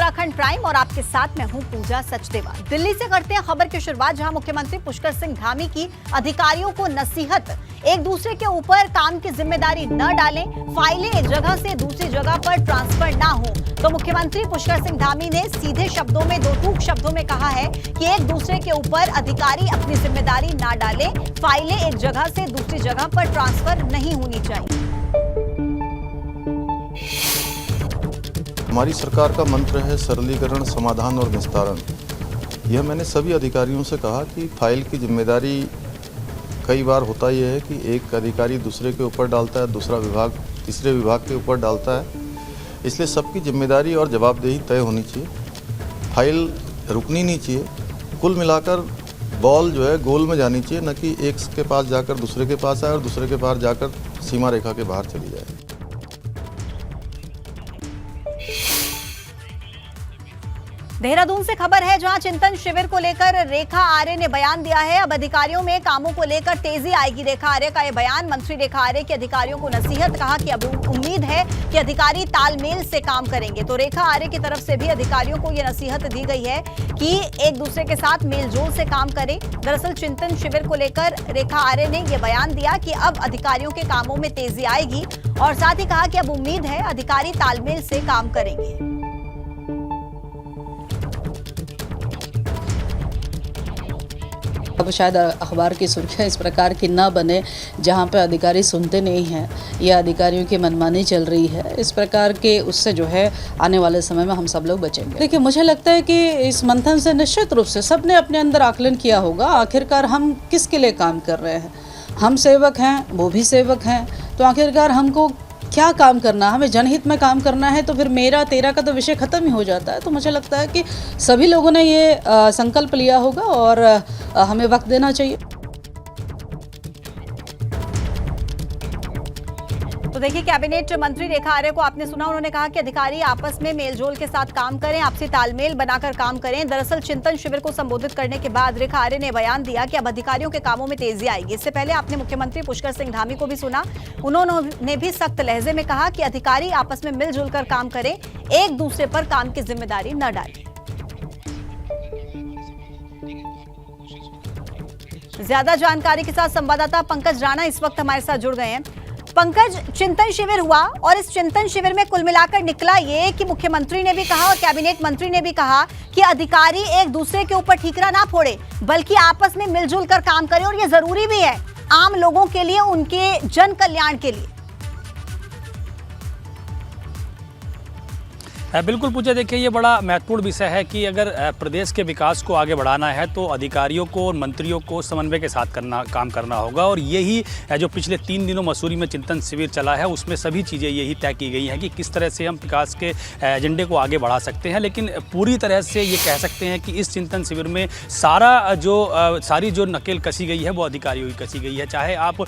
Uttarakhand prime और आपके साथ मैं हूं पूजा सचदेवा। दिल्ली से करते हैं खबर की शुरुआत, जहां मुख्यमंत्री पुष्कर सिंह धामी की अधिकारियों को नसीहत, एक दूसरे के ऊपर काम की जिम्मेदारी न डालें, फाइलें एक जगह से दूसरी जगह पर ट्रांसफर ना हो। तो मुख्यमंत्री पुष्कर सिंह धामी ने सीधे शब्दों में, दो टूक शब्दों में कहा है कि एक दूसरे के ऊपर अधिकारी अपनी जिम्मेदारी ना डालें, फाइलें एक जगह से दूसरी जगह पर ट्रांसफर नहीं होनी चाहिए। हमारी सरकार का मंत्र है सरलीकरण, समाधान और विस्तारण। यह मैंने सभी अधिकारियों से कहा कि फाइल की जिम्मेदारी कई बार होता यह है कि एक अधिकारी दूसरे के ऊपर डालता है, दूसरा विभाग तीसरे विभाग के ऊपर डालता है, इसलिए सबकी जिम्मेदारी और जवाबदेही तय होनी चाहिए। फाइल रुकनी नहीं चाहिए। कुल मिलाकर बॉल जो है गोल में जानी चाहिए, न कि एक के पास जाकर दूसरे के पास आए और दूसरे के पास जाकर सीमा रेखा के बाहर चली जाए। देहरादून से खबर है, जहां चिंतन शिविर को लेकर रेखा आर्य ने बयान दिया है। अब अधिकारियों में कामों को लेकर तेजी आएगी। रेखा आर्य का यह बयान, मंत्री रेखा आर्य के अधिकारियों को नसीहत, कहा कि अब उम्मीद है कि अधिकारी तालमेल से काम करेंगे। तो रेखा आर्य की तरफ से भी अधिकारियों को यह नसीहत दी गई है कि एक दूसरे के साथ मेलजोल से काम करें। दरअसल चिंतन शिविर को लेकर रेखा आर्य ने यह बयान दिया कि अब अधिकारियों के कामों में तेजी आएगी और साथ ही कहा कि अब उम्मीद है अधिकारी तालमेल से काम करेंगे। अब शायद अखबार की सुर्खियाँ इस प्रकार की ना बने जहाँ पे अधिकारी सुनते नहीं हैं या अधिकारियों की मनमानी चल रही है। इस प्रकार के उससे जो है आने वाले समय में हम सब लोग बचेंगे। देखिए, मुझे लगता है कि इस मंथन से निश्चित रूप से सबने अपने अंदर आकलन किया होगा आखिरकार हम किसके लिए काम कर रहे हैं। हम सेवक हैं, वो भी सेवक हैं, तो आखिरकार हमको क्या काम करना, हमें जनहित में काम करना है, तो फिर मेरा तेरा का तो विषय खत्म ही हो जाता है। तो मुझे लगता है कि सभी लोगों ने ये संकल्प लिया होगा और हमें वक्त देना चाहिए। तो देखिए, कैबिनेट मंत्री रेखा आर्य को आपने सुना, उन्होंने कहा कि अधिकारी आपस में मेलजोल के साथ काम करें, आपसी तालमेल बनाकर काम करें। दरअसल चिंतन शिविर को संबोधित करने के बाद रेखा आर्य ने बयान दिया कि अब अधिकारियों के कामों में तेजी आएगी। इससे पहले आपने मुख्यमंत्री पुष्कर सिंह धामी को भी सुना, उन्होंने भी सख्त लहजे में कहा कि अधिकारी आपस में मिलजुल कर काम करें, एक दूसरे पर काम की जिम्मेदारी न डालें। ज्यादा जानकारी के साथ संवाददाता पंकज राणा इस वक्त हमारे साथ जुड़ गए हैं। पंकज, चिंतन शिविर हुआ और इस चिंतन शिविर में कुल मिलाकर निकला ये कि मुख्यमंत्री ने भी कहा और कैबिनेट मंत्री ने भी कहा कि अधिकारी एक दूसरे के ऊपर ठीकरा ना फोड़े, बल्कि आपस में मिलजुल कर काम करें, और ये जरूरी भी है आम लोगों के लिए, उनके जन कल्याण के लिए। बिल्कुल पूजा, देखिए ये बड़ा महत्वपूर्ण विषय है कि अगर प्रदेश के विकास को आगे बढ़ाना है तो अधिकारियों को और मंत्रियों को समन्वय के साथ काम करना होगा। और यही जो पिछले 3 दिनों मसूरी में चिंतन शिविर चला है, उसमें सभी चीज़ें यही तय की गई हैं कि किस तरह से हम विकास के एजेंडे को आगे बढ़ा सकते हैं। लेकिन पूरी तरह से ये कह सकते हैं कि इस चिंतन शिविर में सारी जो नकेल कसी गई है वो अधिकारियों की कसी गई है। चाहे आप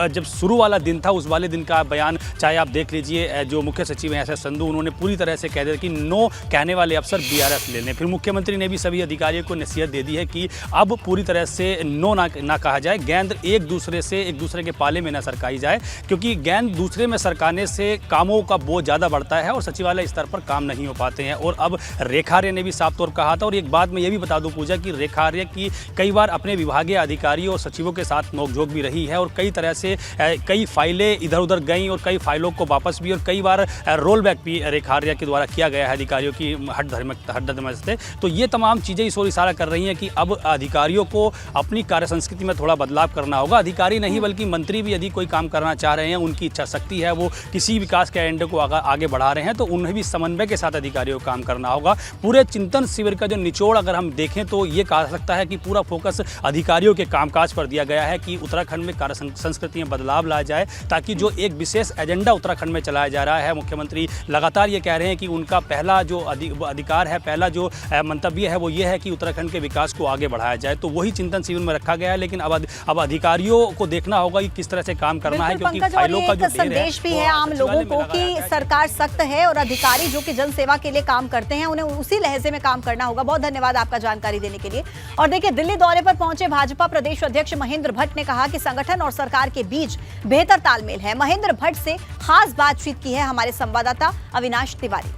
जब शुरू वाला दिन था, उस वाले दिन का बयान चाहे आप देख लीजिए, जो मुख्य सचिव हैं एस संधू, उन्होंने पूरी तरह से कह दिया कि नो कहने वाले अफसर बीआरएस ले लें। फिर मुख्यमंत्री ने भी सभी अधिकारियों को नसीहत दे दी है कि अब पूरी तरह से नो ना कहा जाए, गेंद एक दूसरे के पाले में ना सरकाई जाए, क्योंकि गेंद दूसरे में सरकाने से कामों का बोझ ज़्यादा बढ़ता है और सचिवालय स्तर पर काम नहीं हो पाते हैं। और अब रेखा आर्य ने भी साफ तौर कहा था। और एक बात मैं ये भी बता दूं पूजा कि रेखा आर्य की कई बार अपने विभागीय अधिकारियों और सचिवों के साथ नोकझोंक भी रही है और कई तरह से कई फाइलें इधर उधर गई और कई फाइलों को वापस भी, और कई बार रोल बैक भी रेखा आर्य के द्वारा किया गया है अधिकारियों की हट से। तो ये तमाम चीज़ें इस ओर इशारा कर रही हैं कि अब अधिकारियों को अपनी कार्य संस्कृति में थोड़ा बदलाव करना होगा। अधिकारी नहीं बल्कि मंत्री भी यदि कोई काम करना चाह रहे हैं, उनकी इच्छा शक्ति है, वो किसी विकास के एजेंडे को आगे बढ़ा रहे हैं, तो उन्हें भी समन्वय के साथ अधिकारियों को काम करना होगा। पूरे चिंतन शिविर का जो निचोड़ अगर हम देखें तो ये कहा सकता है कि पूरा फोकस अधिकारियों के कामकाज पर दिया गया है कि उत्तराखंड में कार्य संस्कृति में बदलाव लाया जाए, ताकि जो एक विशेष एजेंडा उत्तराखंड में चलाया जा रहा है, मुख्यमंत्री लगातार ये कह रहे हैं कि उनका पहला जो अधिकार है, पहला जो मंतव्य है वो ये है कि उत्तराखंड के विकास को आगे बढ़ाया जाए। तो वही चिंतन शिविर में रखा गया है। लेकिन अब अधिकारियों को देखना होगा कि किस तरह से काम करना है, क्योंकि फाइलों का जो संदेश भी है आम लोगों को कि सरकार सख्त है और अधिकारी जो कि जनसेवा के लिए काम करते हैं उन्हें उसी लहजे में काम करना होगा। बहुत धन्यवाद आपका जानकारी देने के लिए। और देखिए, दिल्ली दौरे पर पहुंचे भाजपा प्रदेश अध्यक्ष महेंद्र भट्ट ने कहा कि संगठन और सरकार के बीच बेहतर तालमेल है। महेंद्र भट्ट से खास बातचीत की है हमारे संवाददाता अविनाश तिवारी।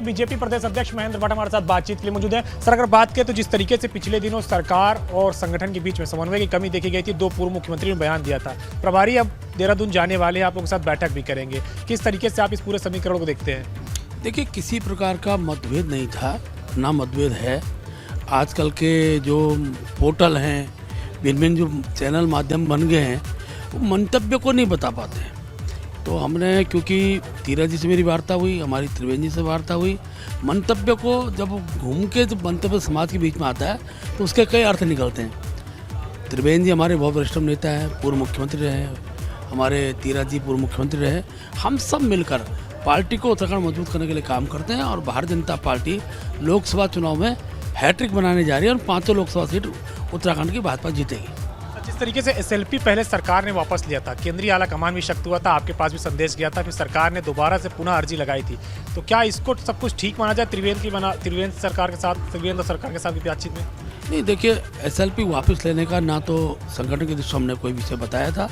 बीजेपी प्रदेश अध्यक्ष महेंद्र भट्ट हमारे साथ बातचीत के लिए मौजूद है। सर, अगर बात करें तो जिस तरीके से पिछले दिनों सरकार और संगठन के बीच में समन्वय की कमी देखी गई थी, दो पूर्व मुख्यमंत्री ने बयान दिया था। प्रभारी अब देहरादून जाने वाले हैं, आप लोगों के साथ बैठक भी करेंगे। किस तरीके से आप इस पूरे समीकरण को देखते हैं? देखिए, किसी प्रकार का मतभेद नहीं था, ना मतभेद है। आजकल के जो पोर्टल हैं, भिन्न जो चैनल माध्यम बन गए हैं, वो मंतव्य को नहीं बता पाते हैं। तो हमने, क्योंकि तीरथ जी से मेरी वार्ता हुई, हमारी त्रिवेंद्र जी से वार्ता हुई, मंतव्य को जब घूम के जब मंतव्य समाज के बीच में आता है तो उसके कई अर्थ निकलते हैं। त्रिवेंद्र जी हमारे बहुत वरिष्ठ नेता हैं, पूर्व मुख्यमंत्री रहे, हमारे तीरथ जी पूर्व मुख्यमंत्री रहे। हम सब मिलकर पार्टी को उत्तराखंड मजबूत करने के लिए काम करते हैं और भारतीय जनता पार्टी लोकसभा चुनाव में हैट्रिक बनाने जा रही है और 5 लोकसभा सीट उत्तराखंड की भाजपा जीतेगी। जिस तरीके से एसएलपी पहले सरकार ने वापस लिया था, केंद्रीय आला कमान भी शक्त हुआ था, आपके पास भी संदेश गया था, फिर सरकार ने दोबारा से पुनः अर्जी लगाई थी, तो क्या इसको सब कुछ ठीक माना जाए त्रिवेंद्र सरकार के साथ की बातचीत में? नहीं, देखिए, एसएलपी वापस लेने का ना तो संगठन के दृष्टि हमने कोई विषय बताया था,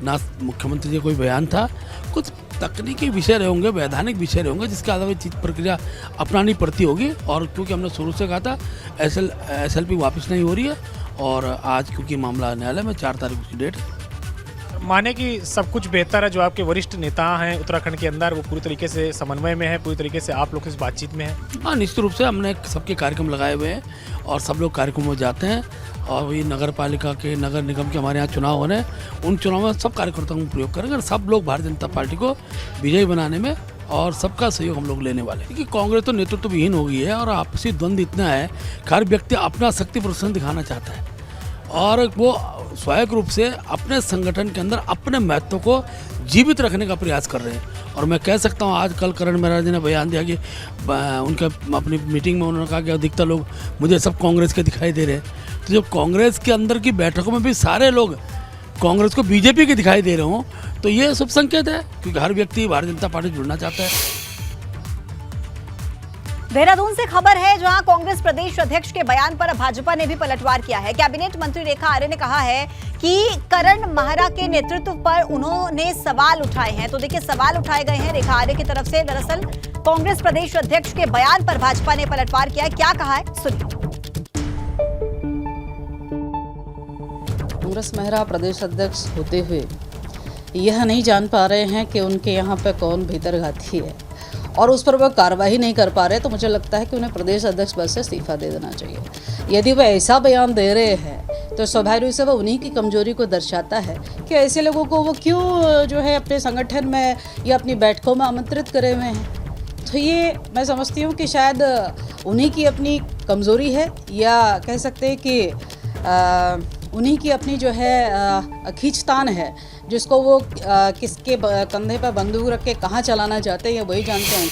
ना मुख्यमंत्री जी कोई बयान था। कुछ तकनीकी विषय रहे होंगे, वैधानिक विषय रहे होंगे, जिसके आधार पर प्रक्रिया अपनानी पड़ती होगी। और क्योंकि हमने शुरू से कहा था एसएलपी वापस नहीं हो रही है, और आज क्योंकि मामला न्यायालय में 4 तारीख की डेट है। माने कि सब कुछ बेहतर है, जो आपके वरिष्ठ नेता हैं उत्तराखंड के अंदर, वो पूरी तरीके से समन्वय में है, पूरी तरीके से आप लोग इस बातचीत में है? हाँ, निश्चित रूप से हमने सबके कार्यक्रम लगाए हुए हैं और सब लोग कार्यक्रमों में जाते हैं। और वही नगर पालिका के, नगर निगम के हमारे यहाँ चुनाव हो रहे हैं, उन चुनाव में सब कार्यकर्ताओं को प्रयोग करेंगे और सब लोग भारतीय जनता पार्टी को विजयी बनाने में और सबका सहयोग हम लोग लेने वाले हैं। क्योंकि कांग्रेस तो नेतृत्व विहीन हो गई है और आपसी द्वंद्व इतना है कि हर व्यक्ति अपना शक्ति प्रदर्शन दिखाना चाहता है और वो स्वाभाविक रूप से अपने संगठन के अंदर अपने महत्व को जीवित रखने का प्रयास कर रहे हैं। और मैं कह सकता हूँ, आज कल करण मेहरा जी ने बयान दिया कि उनका अपनी मीटिंग में उन्होंने कहा कि अधिकतर लोग मुझे सब कांग्रेस के दिखाई दे रहे हैं। तो जब कांग्रेस के अंदर की बैठकों में भी सारे लोग कांग्रेस को बीजेपी के दिखाई दे रहे हों, तो ये शुभ संकेत है, क्योंकि हर व्यक्ति भारतीय जनता पार्टी जुड़ना चाहता है। देहरादून से खबर है, जहां कांग्रेस प्रदेश अध्यक्ष के बयान पर भाजपा ने भी पलटवार किया है। कैबिनेट मंत्री रेखा आर्य ने कहा है कि करण मेहरा के नेतृत्व पर उन्होंने सवाल उठाए हैं। तो देखिए, सवाल उठाए गए हैं रेखा आर्य की तरफ से। दरअसल कांग्रेस प्रदेश अध्यक्ष के बयान पर भाजपा ने पलटवार किया है। क्या कहा है, सुनिए। कांग्रेस मेहरा प्रदेश अध्यक्ष होते हुए यह नहीं जान पा रहे हैं कि उनके यहाँ पे कौन भीतरघाती है और उस पर वह कार्रवाई नहीं कर पा रहे, तो मुझे लगता है कि उन्हें प्रदेश अध्यक्ष पद से इस्तीफा दे देना चाहिए। यदि वह ऐसा बयान दे रहे हैं तो स्वाभाविक रूप से वह उन्हीं की कमजोरी को दर्शाता है कि ऐसे लोगों को वो क्यों जो है अपने संगठन में या अपनी बैठकों में आमंत्रित करे हुए हैं। तो ये मैं समझती हूँ कि शायद उन्हीं की अपनी कमजोरी है, या कह सकते हैं कि उन्हीं की अपनी जो है खींचतान है, जिसको वो किसके कंधे पर बंदूक रख के कहाँ चलाना चाहते हैं, ये वही जानते हैं।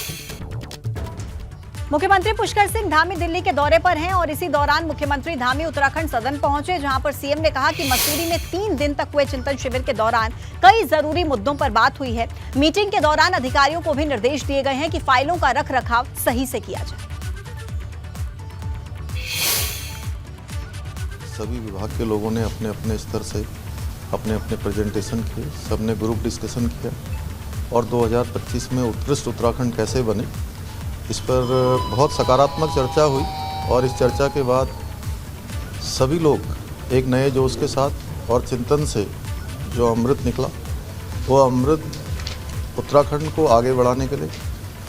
मुख्यमंत्री पुष्कर सिंह धामी दिल्ली के दौरे पर हैं और इसी दौरान मुख्यमंत्री धामी उत्तराखंड सदन पहुंचे, जहां पर सीएम ने कहा कि मसूरी में 3 दिन तक हुए चिंतन शिविर के दौरान कई जरूरी मुद्दों पर बात हुई है। मीटिंग के दौरान अधिकारियों को भी निर्देश दिए गए हैं कि फाइलों का रख रखाव सही से किया जाए। सभी विभाग के लोगों ने अपने अपने स्तर से अपने अपने प्रेजेंटेशन किए, सबने ग्रुप डिस्कशन किया और 2025 में उत्कृष्ट उत्तराखंड कैसे बने, इस पर बहुत सकारात्मक चर्चा हुई। और इस चर्चा के बाद सभी लोग एक नए जोश के साथ और चिंतन से जो अमृत निकला, वो अमृत उत्तराखंड को आगे बढ़ाने के लिए,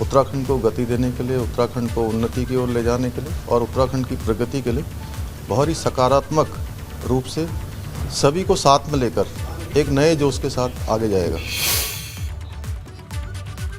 उत्तराखंड को गति देने के लिए, उत्तराखंड को उन्नति की ओर ले जाने के लिए और उत्तराखंड की प्रगति के लिए बहुत ही सकारात्मक रूप से सभी को साथ में लेकर एक नए जोश के साथ आगे जाएगा।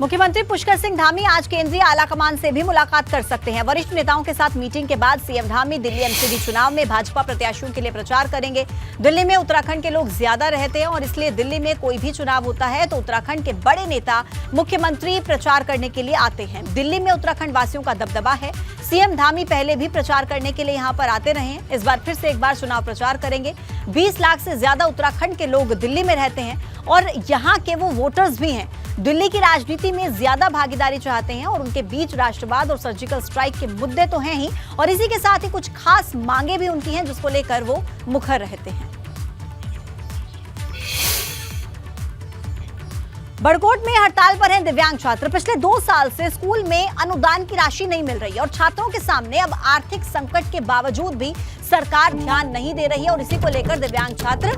मुख्यमंत्री पुष्कर सिंह धामी आज केंद्रीय आलाकमान से भी मुलाकात कर सकते हैं। वरिष्ठ नेताओं के साथ मीटिंग के बाद सीएम धामी दिल्ली एमसीडी चुनाव में भाजपा प्रत्याशियों के लिए प्रचार करेंगे। दिल्ली में उत्तराखंड के लोग ज्यादा रहते हैं और इसलिए दिल्ली में कोई भी चुनाव होता है तो उत्तराखंड के बड़े नेता मुख्यमंत्री प्रचार करने के लिए आते हैं। दिल्ली में उत्तराखंड वासियों का दबदबा है। सीएम धामी पहले भी प्रचार करने के लिए यहाँ पर आते रहे हैं। इस बार फिर से एक बार चुनाव प्रचार करेंगे। 20 लाख से ज्यादा उत्तराखंड के लोग दिल्ली में रहते हैं और यहाँ के वो वोटर्स भी हैं। दिल्ली की राजनीति में ज्यादा भागीदारी चाहते हैं और उनके बीच राष्ट्रवाद और सर्जिकल स्ट्राइक के मुद्दे तो हैं ही और इसी के साथ ही कुछ खास मांगे भी उनकी हैं जिसको लेकर वो मुखर रहते हैं। बड़कोट में हड़ताल पर हैं दिव्यांग छात्र। पिछले 2 साल से स्कूल में अनुदान की राशि नहीं मिल रही है और छात्रों के सामने अब आर्थिक संकट के बावजूद भी सरकार ध्यान नहीं दे रही है और इसी को लेकर दिव्यांग छात्र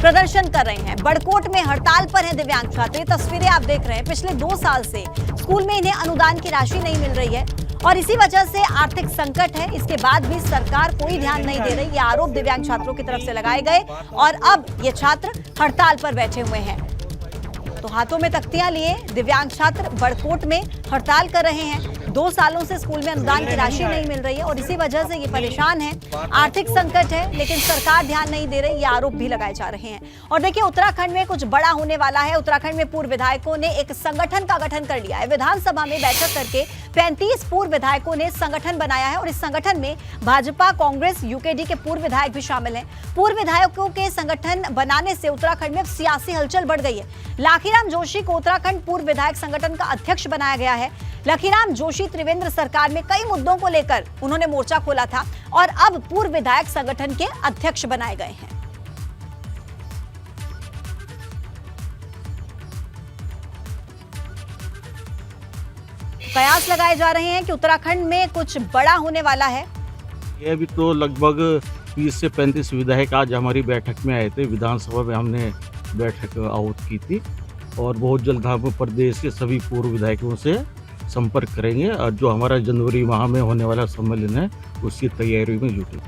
प्रदर्शन कर रहे हैं। बड़कोट में हड़ताल पर हैं दिव्यांग छात्र। ये तस्वीरें आप देख रहे हैं। पिछले 2 साल से स्कूल में इन्हें अनुदान की राशि नहीं मिल रही है और इसी वजह से आर्थिक संकट है। इसके बाद भी सरकार कोई ध्यान नहीं दे रही। ये आरोप दिव्यांग छात्रों की तरफ से लगाए गए और अब ये छात्र हड़ताल पर बैठे हुए हैं। तो हाथों में तख्तियां लिए दिव्यांग छात्र बड़कोट में हड़ताल कर रहे हैं। 2 सालों से स्कूल में अनुदान की राशि नहीं मिल रही है और इसी वजह से ये परेशान है। आर्थिक संकट है लेकिन सरकार ध्यान नहीं दे रही, ये आरोप भी लगाए जा रहे हैं। और देखिए, उत्तराखंड में कुछ बड़ा होने वाला है। उत्तराखंड में पूर्व विधायकों ने एक संगठन का गठन कर लिया है। विधानसभा में बैठक करके 35 पूर्व विधायकों ने संगठन बनाया है और इस संगठन में भाजपा, कांग्रेस, यूकेडी के पूर्व विधायक भी शामिल हैं। पूर्व विधायकों के संगठन बनाने से उत्तराखंड में सियासी हलचल बढ़ गई है। लाखीराम जोशी को उत्तराखंड पूर्व विधायक संगठन का अध्यक्ष बनाया गया है। लाखीराम जोशी त्रिवेंद्र सरकार में कई मुद्दों को लेकर उन्होंने मोर्चा खोला था और अब पूर्व विधायक संगठन के अध्यक्ष बनाए गए हैं। कयास लगाए जा रहे हैं कि उत्तराखंड में कुछ बड़ा होने वाला है। ये अभी तो लगभग 30 से 35 विधायक आज हमारी बैठक में आए थे। विधानसभा में हमने बैठक आहूत की थी और बहुत जल्द हम प्रदेश के सभी पूर्व विधायकों से संपर्क करेंगे और जो हमारा जनवरी माह में होने वाला सम्मेलन है उसकी तैयारी में जुटे।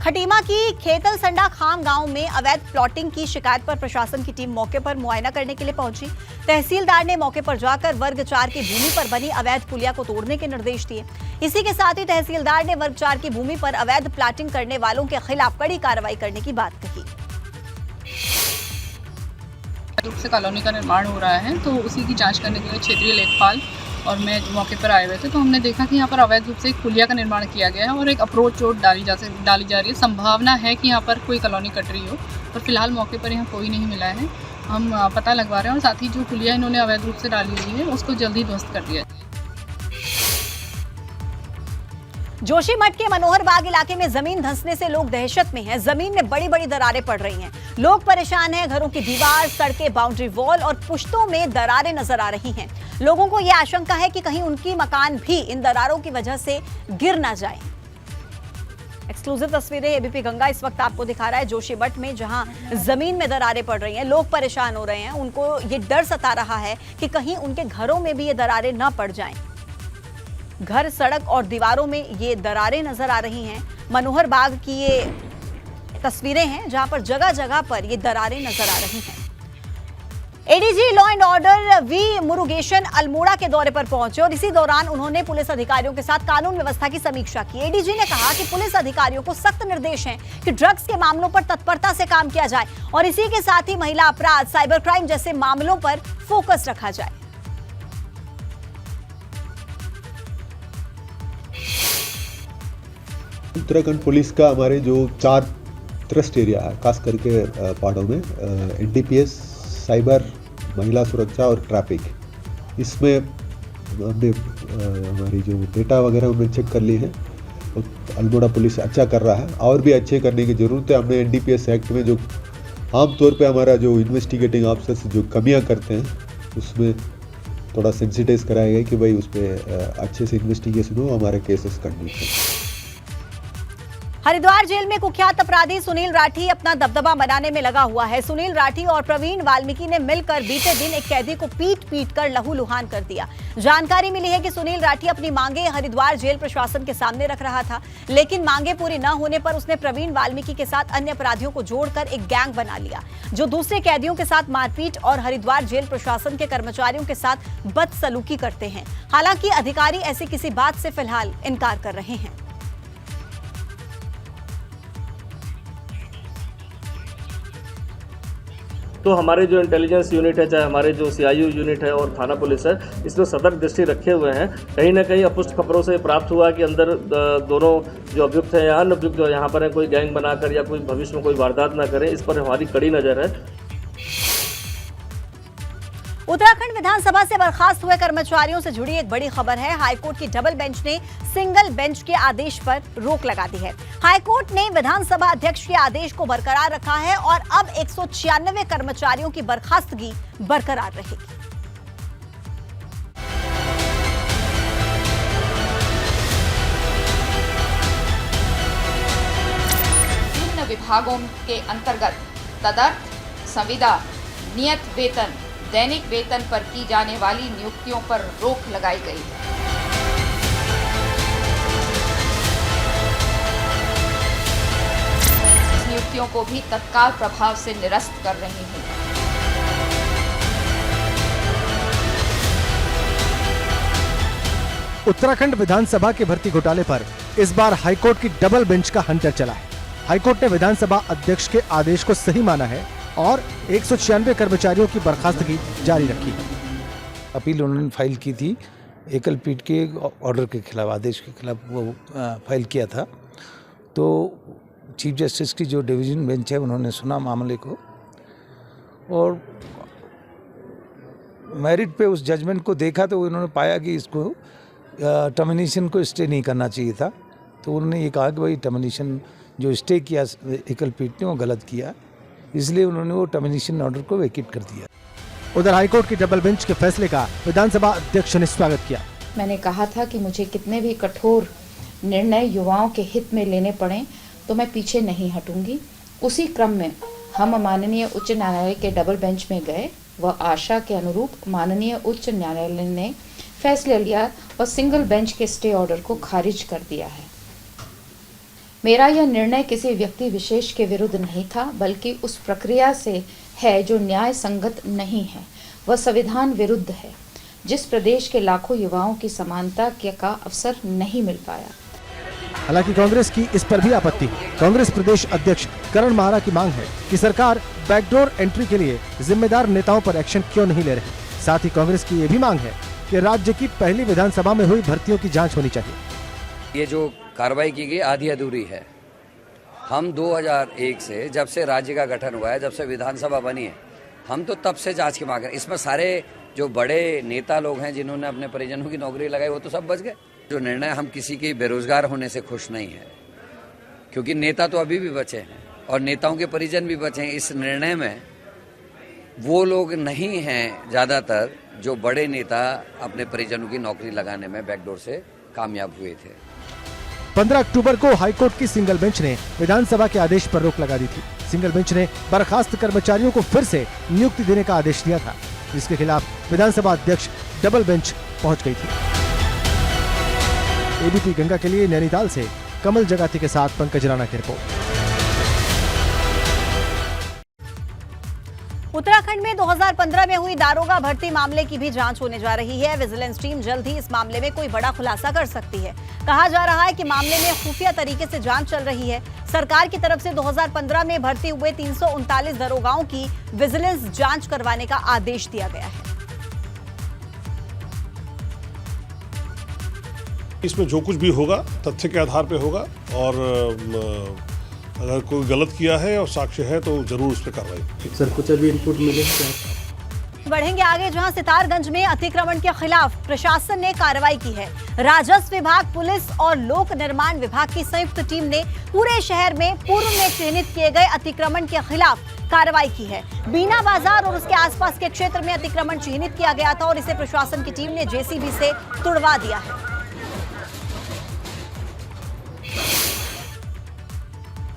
खटीमा की खेतल संडा खाम गांव में अवैध प्लॉटिंग की शिकायत पर प्रशासन की टीम मौके पर मुआयना करने के लिए पहुंची। तहसीलदार ने मौके पर जाकर वर्ग 4 की भूमि पर बनी अवैध पुलिया को तोड़ने के निर्देश दिए। इसी के साथ ही तहसीलदार ने वर्ग 4 की भूमि पर अवैध प्लॉटिंग करने वालों के खिलाफ कड़ी कार्रवाई करने की बात कही। रूप से कॉलोनी का निर्माण हो रहा है तो उसी की जांच करने के लिए क्षेत्रीय लेखपाल और मैं मौके पर आए हुए थे तो हमने देखा कि यहाँ पर अवैध रूप से एक पुलिया का निर्माण किया गया है और एक अप्रोच रोड डाली जा रही है। संभावना है कि यहाँ पर कोई कॉलोनी कट रही हो, पर फिलहाल मौके पर यहाँ कोई नहीं मिला है। हम पता लगवा रहे हैं और साथ ही जो पुलिया इन्होंने अवैध रूप से डाली हुई है उसको जल्दी ध्वस्त कर दिया जाए। जोशीमठ के मनोहर बाग इलाके में जमीन धंसने से लोग दहशत में हैं। जमीन में बड़ी बड़ी दरारें पड़ रही हैं। लोग परेशान हैं। घरों की दीवार, सड़कें, बाउंड्री वॉल और पुश्तों में दरारें नजर आ रही हैं। लोगों को यह आशंका है कि कहीं उनकी मकान भी इन दरारों की वजह से गिर ना जाए। एक्सक्लूसिव तस्वीरें एबीपी गंगा इस वक्त आपको दिखा रहा है जोशीमठ में, जहां जमीन में दरारें पड़ रही हैं। लोग परेशान हो रहे हैं। उनको ये डर सता रहा है कि कहीं उनके घरों में भी ये दरारें न पड़ जाएं। घर, सड़क और दीवारों में ये दरारें नजर आ रही हैं। मनोहर बाग की ये तस्वीरें हैं जहां पर जगह जगह पर ये दरारें नजर आ रही हैं। ADG law and order V Murugesan Almora के दौरे पर पहुंचे और इसी दौरान उन्होंने पुलिस अधिकारियों के साथ कानून व्यवस्था की समीक्षा की। एडीजी ने कहा कि पुलिस अधिकारियों को सख्त निर्देश हैं कि ड्रग्स के मामलों पर तत्परता से काम किया जाए और इसी के साथ ही महिला अपराध, साइबर क्राइम जैसे मामलों पर फोकस रखा जाए। उत्तराखंड पुलिस का हमारे जो 4 ट्रस्ट एरिया है, खास करके पहाड़ों में एनडीपीएस, साइबर, महिला सुरक्षा और ट्रैफिक, इसमें हमने हमारी जो डेटा वगैरह हमने चेक कर ली है। अल्मोड़ा पुलिस अच्छा कर रहा है और भी अच्छे करने की ज़रूरत है। हमने एनडीपीएस एक्ट में जो आमतौर पे हमारा जो इन्वेस्टिगेटिंग ऑफिसर्स जो कमियां करते हैं उसमें थोड़ा सेंसिटाइज कराया गया कि भाई उस पर अच्छे से इन्वेस्टिगेशन हो, हमारे केसेस कंटिन्यू करें। हरिद्वार जेल में कुख्यात अपराधी सुनील राठी अपना दबदबा बनाने में लगा हुआ है। सुनील राठी और प्रवीण वाल्मीकि ने मिलकर बीते दिन एक कैदी को पीट कर लहूलुहान कर दिया। जानकारी मिली है कि सुनील राठी अपनी मांगे हरिद्वार जेल प्रशासन के सामने रख रहा था, लेकिन मांगे पूरी न होने पर उसने प्रवीण वाल्मीकि के साथ अन्य अपराधियों को जोड़कर एक गैंग बना लिया, जो दूसरे कैदियों के साथ मारपीट और हरिद्वार जेल प्रशासन के कर्मचारियों के साथ बदसलूकी करते हैं। हालांकि अधिकारी ऐसी किसी बात से फिलहाल इनकार कर रहे हैं। तो हमारे जो इंटेलिजेंस यूनिट है, चाहे हमारे जो सीआईयू यूनिट है और थाना पुलिस है, इसमें सतर्क दृष्टि रखे हुए हैं। कहीं ना कहीं अपुष्ट खबरों से प्राप्त हुआ कि अंदर दोनों जो अभियुक्त हैं या अन्य अभियुक्त जो यहाँ पर हैं, कोई गैंग बनाकर या कोई भविष्य में कोई वारदात ना करें, इस पर हमारी कड़ी नज़र है। उत्तराखंड विधानसभा से बर्खास्त हुए कर्मचारियों से जुड़ी एक बड़ी खबर है। हाईकोर्ट की डबल बेंच ने सिंगल बेंच के आदेश पर रोक लगा दी है। हाईकोर्ट ने विधानसभा अध्यक्ष के आदेश को बरकरार रखा है और अब 196 कर्मचारियों की बर्खास्तगी बरकरार रहेगी। विभिन्न विभागों के अंतर्गत तदर्थ, संविदा, नियत वेतन, दैनिक वेतन पर की जाने वाली नियुक्तियों पर रोक लगाई गई है। इस नियुक्तियों को भी तत्काल प्रभाव से निरस्त कर रही है। उत्तराखंड विधानसभा के भर्ती घोटाले पर इस बार हाईकोर्ट की डबल बेंच का हंटर चला है। हाईकोर्ट ने विधानसभा अध्यक्ष के आदेश को सही माना है और 196 कर्मचारियों की बर्खास्तगी जारी रखी है। अपील उन्होंने फाइल की थी, एकल पीठ के ऑर्डर के खिलाफ, आदेश के खिलाफ वो फाइल किया था। तो चीफ जस्टिस की जो डिवीजन बेंच है उन्होंने सुना मामले को और मेरिट पे उस जजमेंट को देखा तो उन्होंने पाया कि इसको टर्मिनेशन को स्टे नहीं करना चाहिए था। तो उन्होंने ये कहा कि भाई टर्मिनेशन जो स्टे किया एकल पीठ ने वो गलत किया, इसलिए उन्होंने वो टर्मिनेशन ऑर्डर को वैकेट कर दिया। उधर हाईकोर्ट की डबल बेंच के फैसले का विधानसभा अध्यक्ष ने स्वागत किया। मैंने कहा था कि मुझे कितने भी कठोर निर्णय युवाओं के हित में लेने पड़े तो मैं पीछे नहीं हटूंगी। उसी क्रम में हम माननीय उच्च न्यायालय के डबल बेंच में गए। वह आशा के अनुरूप माननीय उच्च न्यायालय ने फैसला लिया और सिंगल बेंच के स्टे ऑर्डर को खारिज कर दिया है। मेरा यह निर्णय किसी व्यक्ति विशेष के विरुद्ध नहीं था, बल्कि उस प्रक्रिया से है जो न्याय संगत नहीं है। वह संविधान विरुद्ध है। जिस प्रदेश के लाखों युवाओं की समानता का अवसर नहीं मिल पाया। हालांकि कांग्रेस की इस पर भी आपत्ति है। कांग्रेस प्रदेश अध्यक्ष करण माहरा की मांग है कि सरकार बैकडोर एंट्री के लिए जिम्मेदार नेताओं पर एक्शन क्यों नहीं ले रही। साथ ही कांग्रेस की ये भी मांग है कि राज्य की पहली विधानसभा में हुई भर्तियों की जाँच होनी चाहिए। ये जो कार्रवाई की गई आधी अधूरी है। हम 2001 से जब से राज्य का गठन हुआ है, जब से विधानसभा बनी है, हम तो तब से जांच की मांग कर। इसमें सारे जो बड़े नेता लोग हैं जिन्होंने अपने परिजनों की नौकरी लगाई वो तो सब बच गए। जो निर्णय, हम किसी के बेरोजगार होने से खुश नहीं है, क्योंकि नेता तो अभी भी बचे हैं और नेताओं के परिजन भी बचे हैं। इस निर्णय में वो लोग नहीं हैं ज़्यादातर जो बड़े नेता अपने परिजनों की नौकरी लगाने में बैकडोर से कामयाब हुए थे। 15 अक्टूबर को हाईकोर्ट की सिंगल बेंच ने विधानसभा के आदेश पर रोक लगा दी थी। सिंगल बेंच ने बर्खास्त कर्मचारियों को फिर से नियुक्ति देने का आदेश दिया था, जिसके खिलाफ विधानसभा अध्यक्ष डबल बेंच पहुंच गई थी। एबीपी गंगा के लिए नैनीताल से कमल जगाती के साथ पंकज राणा की रिपोर्ट। उत्तराखंड में 2015 में हुई दारोगा भर्ती मामले की भी जांच होने जा रही है। विजिलेंस टीम जल्द ही इस मामले में कोई बड़ा खुलासा कर सकती है। कहा जा रहा है कि मामले में खुफिया तरीके से जांच चल रही है। सरकार की तरफ से 2015 में भर्ती हुए 339 दारोगाओं की विजिलेंस जांच करवाने का आदेश दिया गया है। इसमें जो कुछ भी होगा तथ्य के आधार पे होगा और अगर कोई गलत किया है और साक्ष्य है तो जरूर उस पर कार्रवाई। सर कुछ अभी इनपुट मिले बढ़ेंगे आगे, जहां सितारगंज में अतिक्रमण के खिलाफ प्रशासन ने कार्रवाई की है। राजस्व विभाग, पुलिस और लोक निर्माण विभाग की संयुक्त टीम ने पूरे शहर में पूर्व में चिन्हित किए गए अतिक्रमण के खिलाफ कार्रवाई की है। बीना बाजार और उसके आसपास के क्षेत्र में अतिक्रमण चिन्हित किया गया था और इसे प्रशासन की टीम ने जेसीबी से तुड़वा दिया है।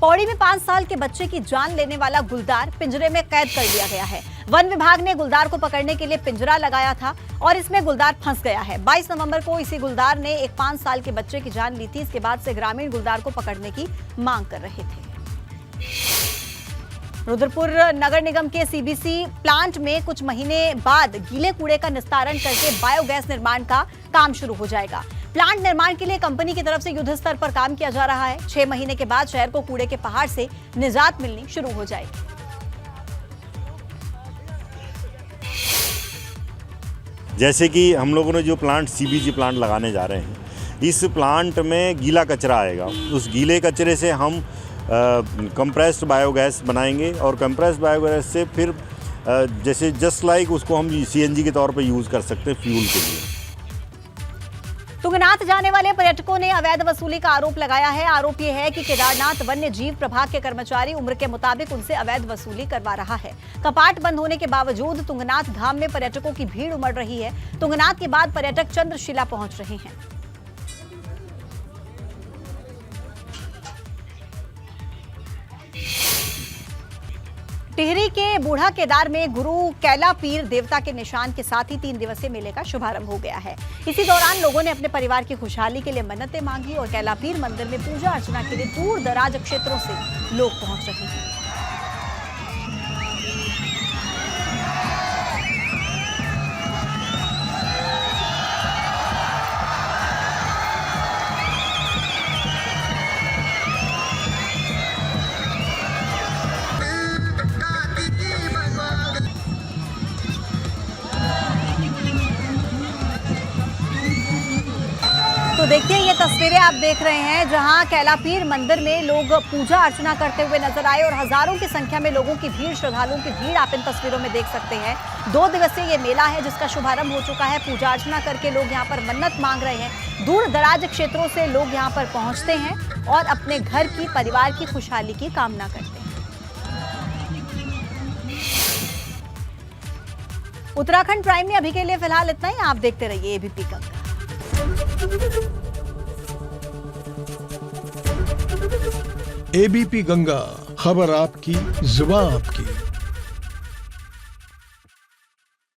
पौड़ी में 5 साल के बच्चे की जान लेने वाला गुलदार पिंजरे में कैद कर लिया गया है। वन विभाग ने गुलदार को पकड़ने के लिए पिंजरा लगाया था और इसमें गुलदार फंस गया है। 22 नवंबर को इसी गुलदार ने एक 5 साल के बच्चे की जान ली थी। इसके बाद से ग्रामीण गुलदार को पकड़ने की मांग कर रहे थे। रुद्रपुर नगर निगम के सीबीसी प्लांट में कुछ महीने बाद गीले कूड़े का निस्तारण करके बायोगैस निर्माण का काम शुरू हो जाएगा। प्लांट निर्माण के लिए कंपनी की तरफ से युद्ध स्तर पर काम किया जा रहा है। 6 महीने के बाद शहर को कूड़े के पहाड़ से निजात मिलनी शुरू हो जाएगी। जैसे कि हम लोगों ने जो प्लांट सीबीजी प्लांट लगाने जा रहे हैं, इस प्लांट में गीला कचरा आएगा। उस गीले कचरे से हम कंप्रेस्ड बायोगैस बनाएंगे और कंप्रेस्ड बायोगैस से फिर जैसे जस्ट लाइक उसको हम CNG के तौर पे यूज़ कर सकते हैं फ्यूल के लिए। तुंगनाथ जाने वाले पर्यटकों ने अवैध वसूली का आरोप लगाया है। आरोप यह है कि केदारनाथ वन्य जीव प्रभाग के कर्मचारी उम्र के मुताबिक उनसे अवैध वसूली करवा रहा है। कपाट बंद होने के बावजूद तुंगनाथ धाम में पर्यटकों की भीड़ उमड़ रही है। तुंगनाथ के बाद पर्यटक चंद्रशिला पहुंच रहे हैं। टिहरी के बूढ़ा केदार में गुरु कैला पीर देवता के निशान के साथ ही 3 दिवसीय मेले का शुभारंभ हो गया है। इसी दौरान लोगों ने अपने परिवार की खुशहाली के लिए मन्नतें मांगी और कैला पीर मंदिर में पूजा अर्चना के लिए दूर दराज क्षेत्रों से लोग पहुंच रहे हैं। तो देखिए ये तस्वीरें आप देख रहे हैं जहां कैलापीर मंदिर में लोग पूजा अर्चना करते हुए नजर आए और हजारों की संख्या में लोगों की भीड़, श्रद्धालुओं की भीड़ आप इन तस्वीरों में देख सकते हैं। 2 दिवसीय ये मेला है जिसका शुभारंभ हो चुका है। पूजा अर्चना करके लोग यहाँ पर मन्नत मांग रहे हैं। दूर दराज क्षेत्रों से लोग यहाँ पर पहुंचते हैं और अपने घर की, परिवार की खुशहाली की कामना करते हैं। उत्तराखंड प्राइम में अभी के लिए फिलहाल इतना ही। आप देखते रहिए एबीपी गंगा। एबीपी गंगा, खबर आपकी, जुबान आपकी।